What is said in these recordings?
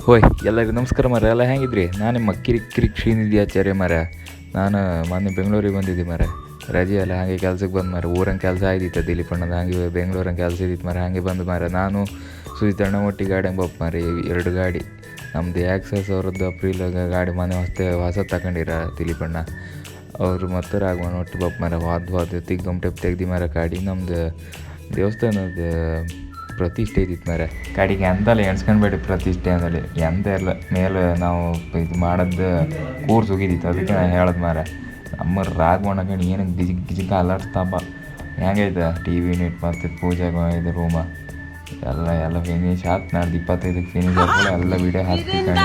ಹೋಯ್ ಎಲ್ಲರಿಗೂ ನಮಸ್ಕಾರ ಮರ ಎಲ್ಲ ಹೆಂಗಿದ್ರಿ. ನಾನು ನಿಮ್ಮ ಕಿರಿಕ್ ಶ್ರೀನಿಧಿ ಆಚಾರ್ಯ ಮರ. ನಾನು ಮೊನ್ನೆ ಬೆಂಗಳೂರಿಗೆ ಬಂದಿದ್ದೆ ಮರ. ರಜೆ ಎಲ್ಲ ಹಾಗೆ ಕೆಲ್ಸಕ್ಕೆ ಬಂದು ಮರ. ಊರಂಗೆ ಕೆಲಸ ಆಯ್ದಿತ್ತು ದಿಲೀಪಣ್ಣದ, ಹಾಗೆ ಬೆಂಗಳೂರಂಗೆ ಕೆಲಸ ಇದ್ದಿತ್ತು ಮರ. ಹಾಗೆ ಬಂದು ಮರ ನಾನು ಸುಜಿತಣ್ಣ ಒಟ್ಟಿಗೆ ಗಾಡಿಯಂಗೆ ಬಪ್ಪ ಮರ. 2 ಗಾಡಿ ನಮ್ಮದು ಆ್ಯಕ್ಸಸ್ ಅವ್ರದ್ದು ಅಪ್ರಿಲ್ ಗಾಡಿ ಮನೆ ಹೊಸ ತಗೊಂಡಿರ ದಿಲೀಪಣ್ಣ ಅವರು ಮತ್ತು ರಾಘವನ್ ಒಟ್ಟು ಬಪ್ಪ ಮರ. ವಾದ ತಿಗ್ಗಂಟೆಪ್ ತೆಗ್ದು ಮರ. ಗಾಡಿ ನಮ್ಮದು ದೇವಸ್ಥಾನದ ಪ್ರತಿಷ್ಠೆ ಇದ್ದಿತ್ತು ಮರ. ಗಾಡಿಗೆ ಎಂದಲ್ಲ ಎಣ್ಸ್ಕೊಂಡ್ಬೇಡಿ ಪ್ರತಿಷ್ಠೆ ಅಂದಲ್ಲಿ ಎಂದ ಇಲ್ಲ ಮೇಲೆ ನಾವು ಇದು ಮಾಡೋದು ಕೋರ್ಸ್ ಹೋಗಿದ್ದಿತ್ತು. ಅದಕ್ಕೆ ನಾನು ಹೇಳೋದು ಮಾರ, ನಮ್ಮ ರಾಘವಣ್ಣಗಣಿ ಏನಕ್ಕೆ ಗಿಜಿಕ ಅಲ್ಲಾಡ್ಸ್ತಾಪ ಹೆಂಗೈತೆ ಟಿ ವಿ ಯೂನಿಟ್ ಮತ್ತು ಪೂಜೆಗೆ ಇದು ರೂಮ ಎಲ್ಲ ಫಿನಿಶ್ ಆಯ್ತು. ನಾಡ್ದು 25ಕ್ಕೆ ಫಿನಿಶ್ ಆಗ್ತದೆ. ಎಲ್ಲ ವೀಡಿಯೋ ಹಾಕ್ತಿದ್ದಾನೆ.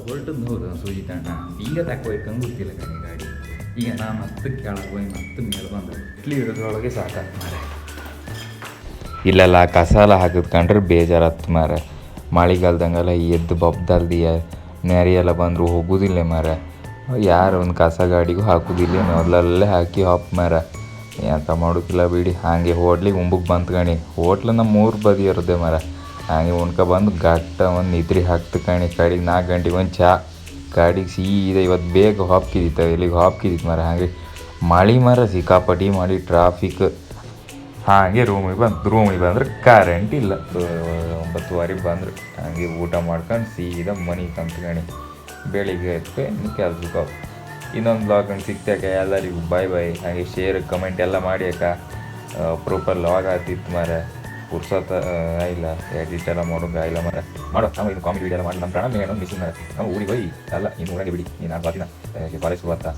ಹೊರಟದ್ದು ಹೌದು ಸುಜಿತಣ್ಣ. ಈಗ ತಕೋಯ್ಕಂಗೆ ಗೊತ್ತಿಲ್ಲ ಕಣಿ ಗಾಡಿ. ಈಗ ನಾನು ಮತ್ತೆ ಕೆಳಗೆ ಹೋಗಿ ಮತ್ತೆ ಮೇಲೆ ಬಂದು ಇಡ್ಲಿ ಇರೋದ್ರೊಳಗೆ ಸಾಕಾಗ್ತು ಮಾರ. ಇಲ್ಲೆಲ್ಲ ಕಸ ಎಲ್ಲ ಹಾಕಿದ್ಕೊಂಡ್ರೆ ಬೇಜಾರತ್ತು ಮಾರ. ಮಳೆಗಾಲದಂಗೆಲ್ಲ ಎದ್ದು ಬಬ್ದಲ್ದಿಯ ನೆರೆಯೆಲ್ಲ ಬಂದರೂ ಹೋಗೋದಿಲ್ಲ ಮಾರ. ಯಾರು ಒಂದು ಕಸ ಗಾಡಿಗೂ ಹಾಕೋದಿಲ್ಲ, ಮೊದಲಲ್ಲೇ ಹಾಕಿ ಹಾಪ್ ಮಾರ. ಎಂತ ಮಾಡೋಕ್ಕಿಲ್ಲ ಬಿಡಿ. ಹಾಗೆ ಹೋಟ್ಲಿಗೆ ಉಂಬಕ್ಕೆ ಬಂತು ಕಣಿ. ಹೋಟ್ಲು ನಮ್ಮ ಊರು ಬದಿ ಇರೋದೆ ಮಾರ. ಹಾಗೆ ಉಣ್ಕ ಬಂದು ಗಟ್ಟ ಒಂದು ನಿದ್ರಿ ಹಾಕ್ತು ಕಣಿ. ಕಡೆಗೆ 4 ಗಂಟೆಗೆ ಒಂದು ಚಾ. ಗಾಡಿಗೆ ಸೀದಾ ಇವತ್ತು ಬೇಗ ಹಾಪ್ಕಿದಿತ್ತು, ಇಲ್ಲಿಗೆ ಹಾಪ್ಕಿದಿತ್ತು ಮಾರ. ಹಾಗೆ ಮಳೆ ಮಾರ ಸಿಕ್ಕಾಪಟ್ಟಿ ಮಾಡಿ ಟ್ರಾಫಿಕ್. ಹಾಗೆ ರೂಮಿಗೆ ಬಂದ್ರೆ ಕರೆಂಟ್ ಇಲ್ಲ. 9:15 ಬಂದರು. ಹಾಗೆ ಊಟ ಮಾಡ್ಕೊಂಡು ಸೀದಾ ಮನೆಗೆ ಕಂತ್ಕಣಿ. ಬೆಳಿಗ್ಗೆ ಎದ್ದು ಕೆಲ್ಸಕ್ಕೆ ಹೋಗಿ ಇನ್ನೊಂದು ಬ್ಲಾಗ್ ಸಿಕ್ತಾಕ. ಎಲ್ಲರಿಗೂ ಬಾಯ್. ಹಾಗೆ ಶೇರ್ ಕಮೆಂಟ್ ಎಲ್ಲ ಮಾಡಿ ಅಕ್ಕ. ಪ್ರೂಪರ್ ಲಾಗ್ ಆಗ್ತಿತ್ತು ಮಾರ. ಪುರ್ಸೊತ್ತ ಇಲ್ಲ, ಎಡಿಟ್ ಎಲ್ಲ ಮಾಡೋದು ಇಲ್ಲ ಮರ. ಮಾಡೋ ನಾವು ಇದು ಕಾಮಿಡಿ ವೀಡಿಯೋ ಎಲ್ಲ ಮಾಡಿ ನಮ್ಮ ಪ್ರಾಣ ಏನೋ ಮಿಸ್ಸಿಂಗ್ ಮಾರ. ನಾವು ಊರಿಗೆ ಹೋಗಿ ಅಲ್ಲ ಇನ್ನು ಊರಾಗೆ ಬಿಡಿ. ನಾನು ಬರ್ತೀನಿ ಕಾಲೇಜ್ ಬರ್ತಾ